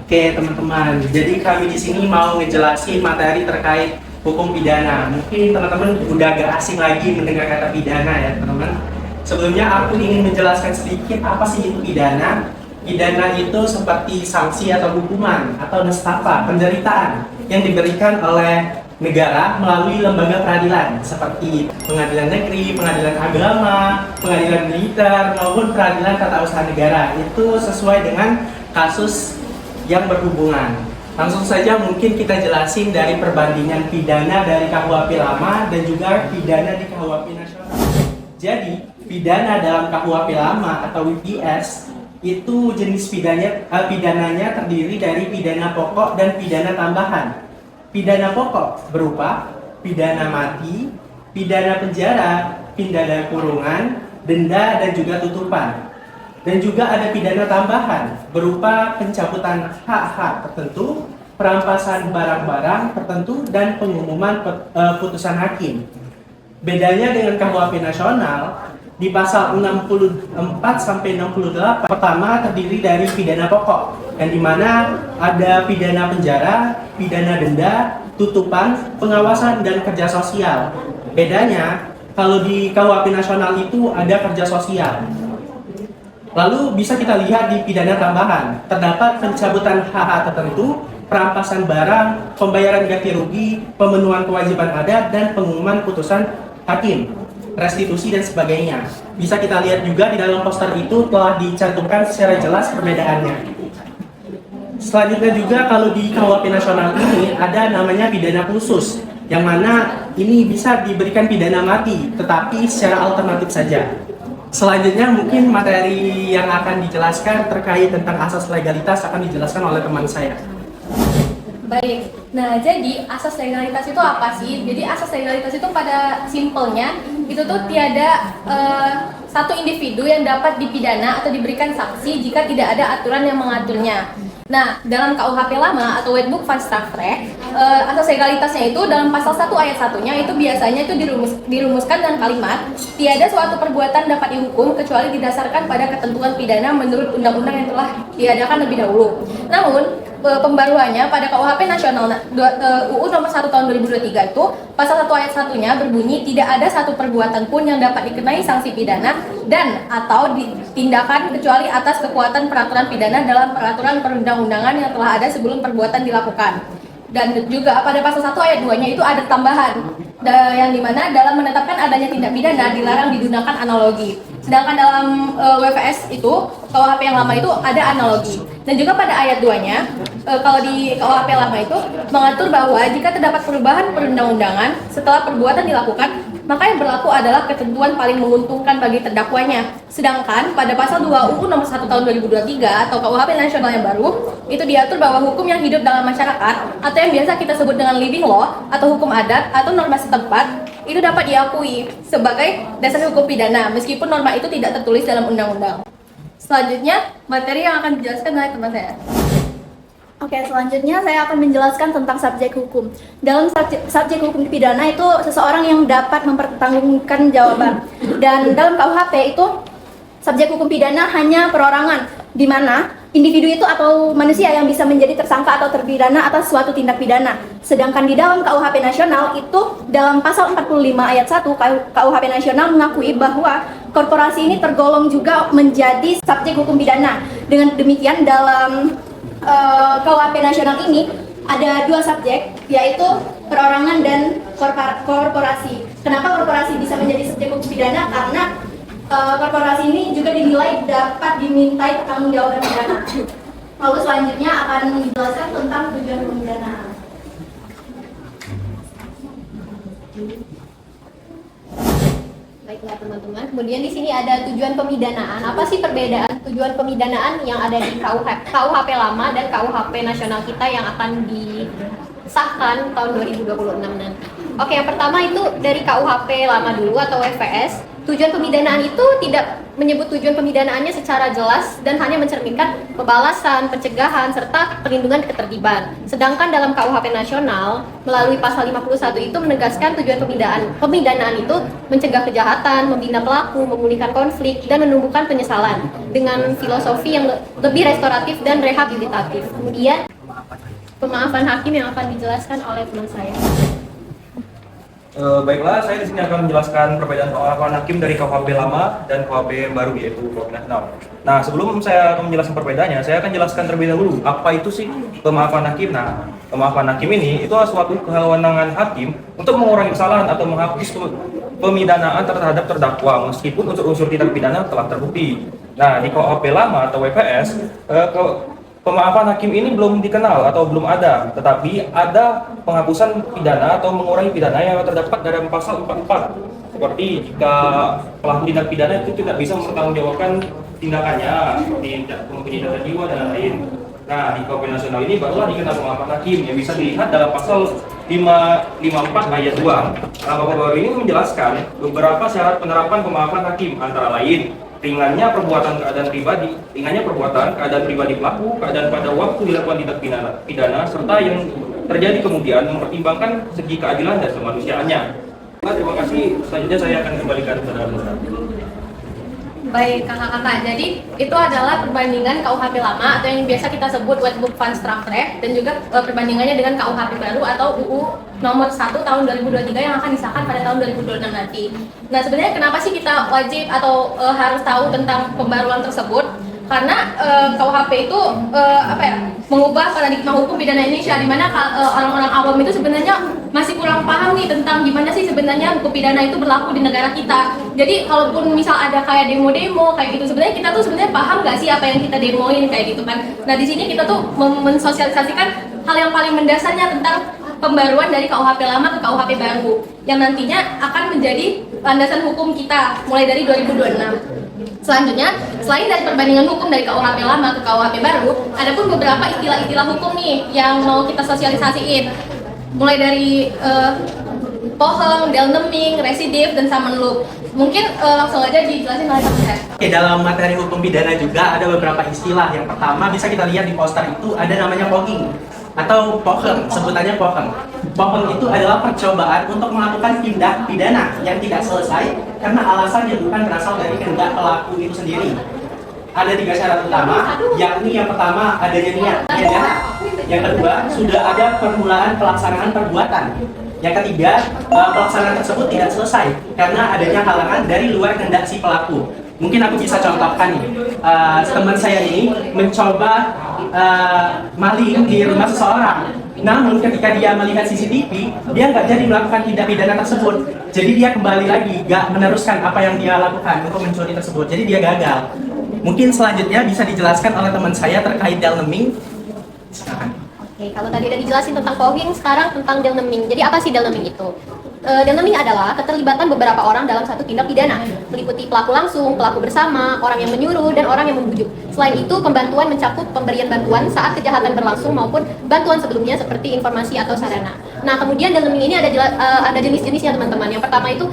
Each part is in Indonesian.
Oke teman-teman, jadi kami di sini mau ngejelasin materi terkait hukum pidana. Mungkin teman-teman udah gak asing lagi mendengar kata pidana ya teman-teman. Sebelumnya aku ingin menjelaskan sedikit apa sih itu pidana. Pidana itu seperti sanksi atau hukuman atau nestapa, penderitaan yang diberikan oleh negara melalui lembaga peradilan seperti pengadilan negeri, pengadilan agama, pengadilan militer maupun peradilan tata usaha negara. Itu sesuai dengan kasus yang berhubungan. Langsung saja mungkin kita jelasin dari perbandingan pidana dari KUHP lama dan juga pidana di KUHP nasional. Jadi, pidana dalam KUHP lama atau WPS itu jenis pidananya terdiri dari pidana pokok dan pidana tambahan. Pidana pokok berupa pidana mati, pidana penjara, pidana kurungan, denda dan juga tutupan. Dan juga ada pidana tambahan berupa pencabutan hak-hak tertentu, perampasan barang-barang tertentu, dan pengumuman putusan hakim. Bedanya dengan KUHP nasional, di pasal 64 sampai 68 pertama terdiri dari pidana pokok, yang dimana ada pidana penjara, pidana denda, tutupan, pengawasan, dan kerja sosial. Bedanya, kalau di KUHP nasional itu ada kerja sosial. Lalu bisa kita lihat di pidana tambahan, terdapat pencabutan hak-hak tertentu, perampasan barang, pembayaran ganti rugi, pemenuhan kewajiban adat, dan pengumuman putusan hakim, restitusi, dan sebagainya. Bisa kita lihat juga di dalam poster itu telah dicantumkan secara jelas perbedaannya. Selanjutnya juga kalau di KUHP nasional ini ada namanya pidana khusus, yang mana ini bisa diberikan pidana mati, tetapi secara alternatif saja. Selanjutnya mungkin materi yang akan dijelaskan terkait tentang asas legalitas akan dijelaskan oleh teman saya. Baik, nah jadi asas legalitas itu apa sih? Jadi asas legalitas itu pada simpelnya itu tuh tiada satu individu yang dapat dipidana atau diberikan sanksi jika tidak ada aturan yang mengaturnya. Nah, dalam KUHP lama atau Wetboek van Strafrecht, asas legalitasnya itu dalam pasal 1 ayat 1-nya itu biasanya itu dirumuskan dengan kalimat tiada suatu perbuatan dapat dihukum kecuali didasarkan pada ketentuan pidana menurut undang-undang yang telah diadakan lebih dahulu. Namun, pembaruannya pada KUHP nasional UU nomor 1 tahun 2023 itu pasal 1 ayat 1-nya berbunyi tidak ada satu perbuatan pun yang dapat dikenai sanksi pidana dan atau ditindakan kecuali atas kekuatan peraturan pidana dalam peraturan perundang-undangan yang telah ada sebelum perbuatan dilakukan. Dan juga pada pasal 1 ayat 2-nya itu ada tambahan yang dimana dalam menetapkan adanya tindak pidana dilarang digunakan analogi. Sedangkan dalam WPS itu, KUHP yang lama itu ada analogi. Dan juga pada ayat 2-nya, kalau di KUHP lama itu mengatur bahwa jika terdapat perubahan perundang-undangan setelah perbuatan dilakukan, maka yang berlaku adalah ketentuan paling menguntungkan bagi terdakwanya. Sedangkan pada pasal 2 UU nomor 1 tahun 2023 atau KUHP nasional yang baru, itu diatur bahwa hukum yang hidup dalam masyarakat atau yang biasa kita sebut dengan living law atau hukum adat atau norma setempat itu dapat diakui sebagai dasar hukum pidana meskipun norma itu tidak tertulis dalam undang-undang. Selanjutnya, materi yang akan dijelaskan oleh teman saya. Oke, selanjutnya saya akan menjelaskan tentang subjek hukum. Dalam subjek hukum pidana itu seseorang yang dapat mempertanggungjawabkan jawaban. Dan dalam KUHP itu subjek hukum pidana hanya perorangan, di mana individu itu atau manusia yang bisa menjadi tersangka atau terpidana atas suatu tindak pidana. Sedangkan di dalam KUHP nasional itu dalam pasal 45 ayat 1 KUHP nasional mengakui bahwa korporasi ini tergolong juga menjadi subjek hukum pidana. Dengan demikian dalam KUHP nasional ini ada dua subjek, yaitu perorangan dan korporasi. Kenapa korporasi bisa menjadi subjek hukum pidana? Karena korporasi ini juga dinilai dapat dimintai pertanggungjawaban pidana. Lalu selanjutnya akan dijelaskan tentang tujuan pemidanaan. Baiklah teman-teman, kemudian di sini ada tujuan pemidanaan. Apa sih perbedaan tujuan pemidanaan yang ada di KUHP lama dan KUHP nasional kita yang akan disahkan tahun 2026 nanti? Oke, yang pertama itu dari KUHP lama dulu atau WPS. tujuan pemidanaan itu tidak menyebut tujuan pemidanaannya secara jelas dan hanya mencerminkan pembalasan, pencegahan, serta perlindungan ketertiban. Sedangkan dalam KUHP nasional, melalui pasal 51 itu menegaskan tujuan pemidanaan itu mencegah kejahatan, membina pelaku, memulihkan konflik, dan menumbuhkan penyesalan dengan filosofi yang lebih restoratif dan rehabilitatif. Kemudian, pemaafan hakim yang akan dijelaskan oleh teman saya. Baiklah, saya di sini akan menjelaskan perbedaan pemaafan hakim dari KUHP lama dan KUHP baru, yaitu KUHP nasional. Nah, sebelum saya akan menjelaskan perbedaannya, saya akan jelaskan terlebih dahulu apa itu sih pemaafan hakim. Nah, pemaafan hakim ini itu suatu kewenangan hakim untuk mengurangi kesalahan atau menghapus pemidanaan terhadap terdakwa meskipun unsur-unsur tindak pidana telah terbukti. Nah, di KUHP lama atau WPS, pemaafan hakim ini belum dikenal atau belum ada, tetapi ada penghapusan pidana atau mengurangi pidana yang terdapat dalam pasal 44. Seperti jika pelaku tindak pidana itu tidak bisa mempertanggungjawabkan tindakannya, seperti penghinaan jiwa dan lain-lain. Nah, di KUHP nasional ini barulah dikenal pemaafan hakim yang bisa dilihat dalam pasal 554 ayat 2. Nah, KUHP baru ini menjelaskan beberapa syarat penerapan pemaafan hakim, antara lain ringannya perbuatan keadaan pribadi pelaku, keadaan pada waktu dilakukan tindak pidana, serta yang terjadi kemudian mempertimbangkan segi keadilan dan kemanusiaannya. Terima kasih. Selanjutnya saya akan kembalikan kepada Ustaz. Baik kakak-kakak, jadi itu adalah perbandingan KUHP lama atau yang biasa kita sebut Wet Book Van Strafrecht, dan juga perbandingannya dengan KUHP baru atau UU nomor 1 tahun 2023 yang akan disahkan pada tahun 2026 nanti. Nah, sebenarnya kenapa sih kita wajib atau harus tahu tentang pembaruan tersebut? Karena KUHP itu mengubah paradigma hukum pidana Indonesia, di mana orang-orang awam itu sebenarnya masih kurang paham nih tentang gimana sih sebenarnya hukum pidana itu berlaku di negara kita. Jadi kalaupun misal ada kayak demo-demo kayak gitu, sebenarnya kita tuh sebenarnya paham nggak sih apa yang kita demoin kayak gitu kan? Nah, di sini kita tuh mensosialisasikan hal yang paling mendasarnya tentang pembaruan dari KUHP lama ke KUHP baru yang nantinya akan menjadi landasan hukum kita mulai dari 2026. Selanjutnya, selain dari perbandingan hukum dari KUHP lama ke KUHP baru, ada pun beberapa istilah-istilah hukum nih yang mau kita sosialisasiin. Mulai dari poheng, delneming, residif, dan summon loop. Mungkin langsung aja dijelasin oleh teman saya. Oke, dalam materi hukum pidana juga ada beberapa istilah. Yang pertama bisa kita lihat di poster itu ada namanya fogging atau poheng, sebutannya poheng. Poheng itu adalah percobaan untuk melakukan tindak pidana yang tidak selesai karena alasan yang bukan berasal dari kehendak pelaku itu sendiri. Ada 3 syarat utama, yakni yang pertama adanya niat, yang kedua sudah ada permulaan pelaksanaan perbuatan, yang ketiga pelaksanaan tersebut tidak selesai karena adanya halangan dari luar kehendak si pelaku. Mungkin aku bisa contohkan nih, teman saya ini mencoba maling di rumah seseorang. Namun ketika dia melihat CCTV, dia nggak jadi melakukan tindak pidana tersebut. Jadi dia kembali lagi, nggak meneruskan apa yang dia lakukan untuk mencuri tersebut. Jadi dia gagal. Mungkin selanjutnya bisa dijelaskan oleh teman saya terkait delneming. Silakan. Oke, kalau tadi udah dijelasin tentang fogging, sekarang tentang delneming. Jadi apa sih delneming itu? Delneming adalah keterlibatan beberapa orang dalam satu tindak pidana, meliputi pelaku langsung, pelaku bersama, orang yang menyuruh, dan orang yang membujuk. Selain itu, pembantuan mencakup pemberian bantuan saat kejahatan berlangsung maupun bantuan sebelumnya seperti informasi atau sarana. Nah, kemudian delneming ini ada jenis-jenisnya teman-teman. Yang pertama itu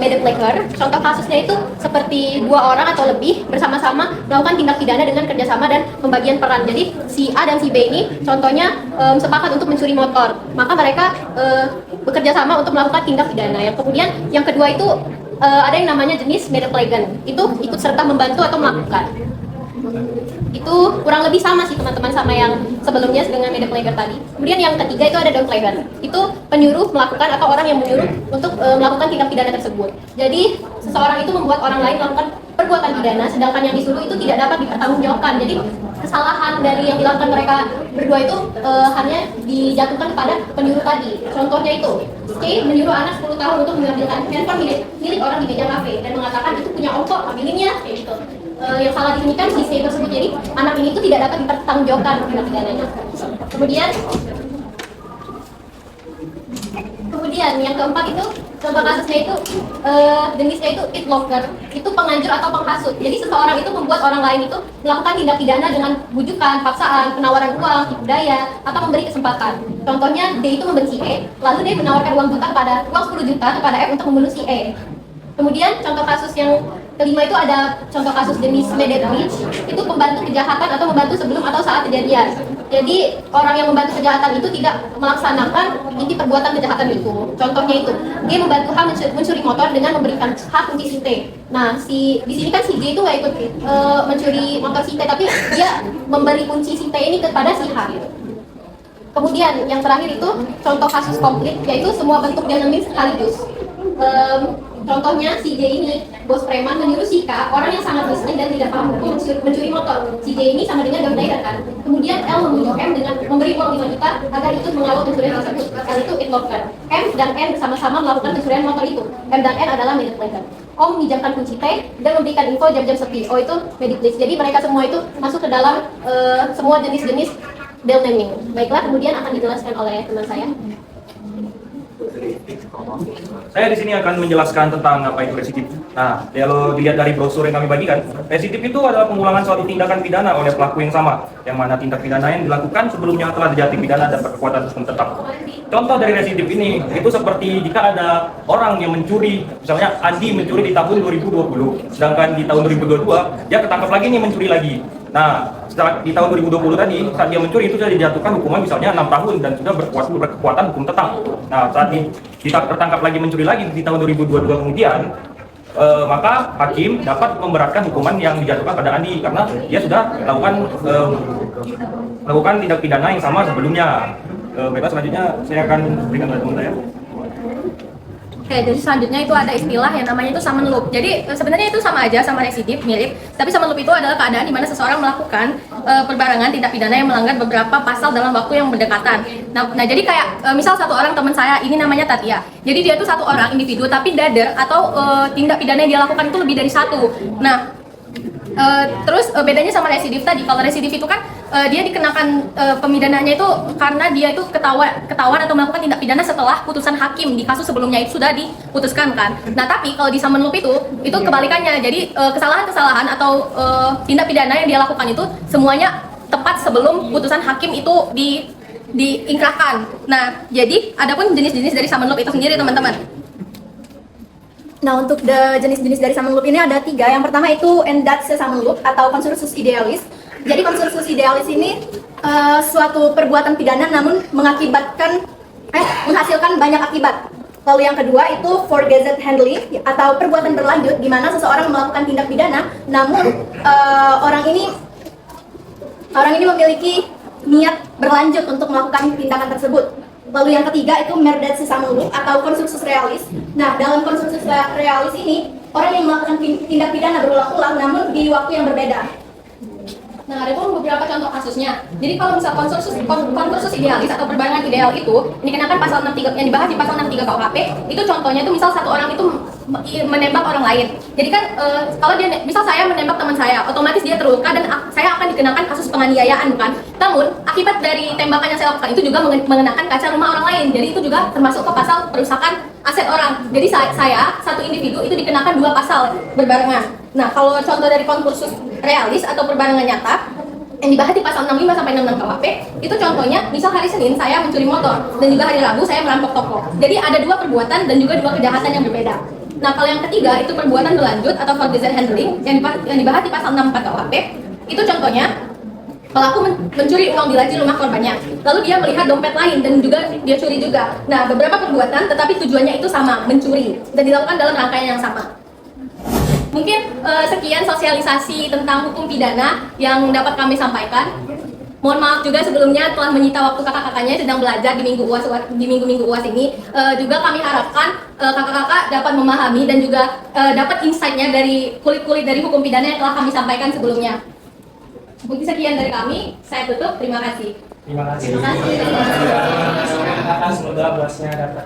medepleger. Contoh kasusnya itu seperti 2 orang atau lebih bersama-sama melakukan tindak pidana dengan kerjasama dan pembagian peran. Jadi si A dan si B ini contohnya sepakat untuk mencuri motor, maka mereka bekerja sama untuk melakukan tindak pidana. Yang kemudian yang kedua itu ada yang namanya jenis medeplegen, itu ikut serta membantu atau melakukan. Itu kurang lebih sama sih teman-teman sama yang sebelumnya dengan medepleger tadi. Kemudian yang ketiga itu ada downpleger, itu penyuruh melakukan atau orang yang menyuruh untuk melakukan tindak pidana tersebut. Jadi seseorang itu membuat orang lain melakukan perbuatan pidana, sedangkan yang disuruh itu tidak dapat dipertanggungjawabkan. Jadi kesalahan dari yang dilakukan mereka berdua itu hanya dijatuhkan kepada penyuruh tadi. Contohnya itu, C menyuruh anak 10 tahun untuk mengambilkan handphone milik orang di meja kafe dan mengatakan itu punya ongkok, ambilinnya, kayak gitu. Yang salah di sini kan si C tersebut, jadi anak ini itu tidak dapat dipertanggungjawabkan tindak pidananya. Kemudian yang keempat itu contoh kasusnya itu jenisnya itu pitlocker, itu penganjur atau penghasut. Jadi seseorang itu membuat orang lain itu melakukan tindak pidana dengan bujukan, paksaan, penawaran uang, tipu daya, atau memberi kesempatan. Contohnya D itu membenci E, lalu dia menawarkan uang 10 juta kepada F untuk membunuh si E. Kemudian contoh kasus yang kelima itu ada contoh kasus jenis medet breach, itu pembantu kejahatan atau membantu sebelum atau saat kejadian. Jadi orang yang membantu kejahatan itu tidak melaksanakan inti perbuatan kejahatan itu. Contohnya itu dia membantu H mencuri motor dengan memberikan H kunci si T. Nah di sini kan si J itu nggak ikut mencuri motor si T, tapi dia memberi kunci si T ini kepada si H. Kemudian yang terakhir itu contoh kasus konflik, yaitu semua bentuk dinamis sekaligus. Contohnya si J ini, bos preman menyuruh si K, orang yang sangat miskin dan tidak paham hukum, mencuri motor. Si J ini sama dengan Gam kan. Kemudian L membunuh M dengan memberi uang 5 juta agar ikut mengawal pencurian tersebut. Kali itu it lakukan. M dan N bersama-sama melakukan pencurian motor itu. M dan N adalah medet planner. O meminjamkan kunci T dan memberikan info jam-jam sepi. O itu medic list. Jadi mereka semua itu masuk ke dalam semua jenis-jenis deal naming. Baiklah, kemudian akan dijelaskan oleh teman saya. Saya di sini akan menjelaskan tentang apa itu residiv. Nah, kalau dilihat dari brosur yang kami bagikan, residiv itu adalah pengulangan suatu tindakan pidana oleh pelaku yang sama, yang mana tindak pidana yang dilakukan sebelumnya telah dijatuhi pidana dan berkekuatan hukum tetap. Contoh dari residiv ini, itu seperti jika ada orang yang mencuri, misalnya Andi mencuri di tahun 2020, sedangkan di tahun 2022 dia ketangkap lagi nih mencuri lagi. Nah, setelah di tahun 2020 tadi, saat dia mencuri itu sudah dijatuhkan hukuman misalnya 6 tahun dan sudah berkekuatan hukum tetap. Nah, saat tertangkap lagi mencuri lagi di tahun 2022 kemudian, maka hakim dapat memberatkan hukuman yang dijatuhkan pada Andi karena dia sudah melakukan tindak pidana yang sama sebelumnya. Baiklah, selanjutnya saya akan berikan kepada teman saya. Oke, jadi selanjutnya itu ada istilah yang namanya itu summon loop. Jadi sebenarnya itu sama aja sama residiv, mirip. Tapi summon loop itu adalah keadaan di mana seseorang melakukan perbarengan tindak pidana yang melanggar beberapa pasal dalam waktu yang berdekatan. Nah jadi kayak misal satu orang teman saya ini namanya Tatia. Jadi dia itu satu orang individu, tapi dader atau tindak pidana yang dia lakukan itu lebih dari satu. Nah terus bedanya sama residif tadi, kalau residif itu kan dia dikenakan pemidananya itu karena dia itu ketahuan atau melakukan tindak pidana setelah putusan hakim di kasus sebelumnya itu sudah diputuskan kan. Nah tapi kalau di summon loop itu kebalikannya, jadi kesalahan-kesalahan atau tindak pidana yang dia lakukan itu semuanya tepat sebelum putusan hakim itu diingkrahkan. Nah jadi adapun jenis-jenis dari summon loop itu sendiri teman-teman. Nah, untuk jenis-jenis dari summon loop ini ada 3. Yang pertama itu endatse summon loop atau consursus idealis. Jadi consursus idealis ini suatu perbuatan pidana namun menghasilkan banyak akibat. Lalu yang kedua itu forgazed handling atau perbuatan berlanjut, di mana seseorang melakukan tindak pidana namun orang ini memiliki niat berlanjut untuk melakukan tindakan tersebut. Lalu yang ketiga itu merdatse summon loop atau konsursus realis. Nah, dalam konsursus realis ini orang yang melakukan tindak pidana berulang-ulang namun di waktu yang berbeda. Nah, ada pun beberapa contoh kasusnya. Jadi kalau misal konkursus idealis atau perbarengan ideal itu dikenakan pasal 63 yang dibahas di pasal 63 KUHP, itu contohnya itu misal satu orang itu menembak orang lain. Jadi kan kalau dia misal saya menembak teman saya, otomatis dia terluka dan saya akan dikenakan kasus penganiayaan kan. Namun akibat dari tembakan yang saya lakukan itu juga mengenakan kaca rumah orang lain. Jadi itu juga termasuk ke pasal perusakan aset orang. Jadi saya satu individu itu dikenakan 2 pasal berbarengan. Nah, kalau contoh dari konkursus realis atau perbarengan nyata yang dibahas di pasal 65 sampai 66 KUHP, itu contohnya misal hari Senin saya mencuri motor dan juga hari Rabu saya merampok toko. Jadi ada 2 perbuatan dan juga 2 kejahatan yang berbeda. Nah, kalau yang ketiga itu perbuatan berlanjut atau forgazed handling yang dibahas di pasal 64 KUHP, itu contohnya pelaku mencuri uang di laci rumah korbannya, lalu dia melihat dompet lain dan juga dia curi juga. Nah, beberapa perbuatan tetapi tujuannya itu sama, mencuri, dan dilakukan dalam rangkaian yang sama. Mungkin sekian sosialisasi tentang hukum pidana yang dapat kami sampaikan. Mohon maaf juga sebelumnya telah menyita waktu kakak-kakaknya sedang belajar di minggu-minggu UAS ini. Juga kami harapkan kakak-kakak dapat memahami dan juga dapat insight-nya dari kulit-kulit dari hukum pidana yang telah kami sampaikan sebelumnya. Mungkin sekian dari kami, saya tutup, terima kasih. Terima kasih. Semoga belasnya dapat.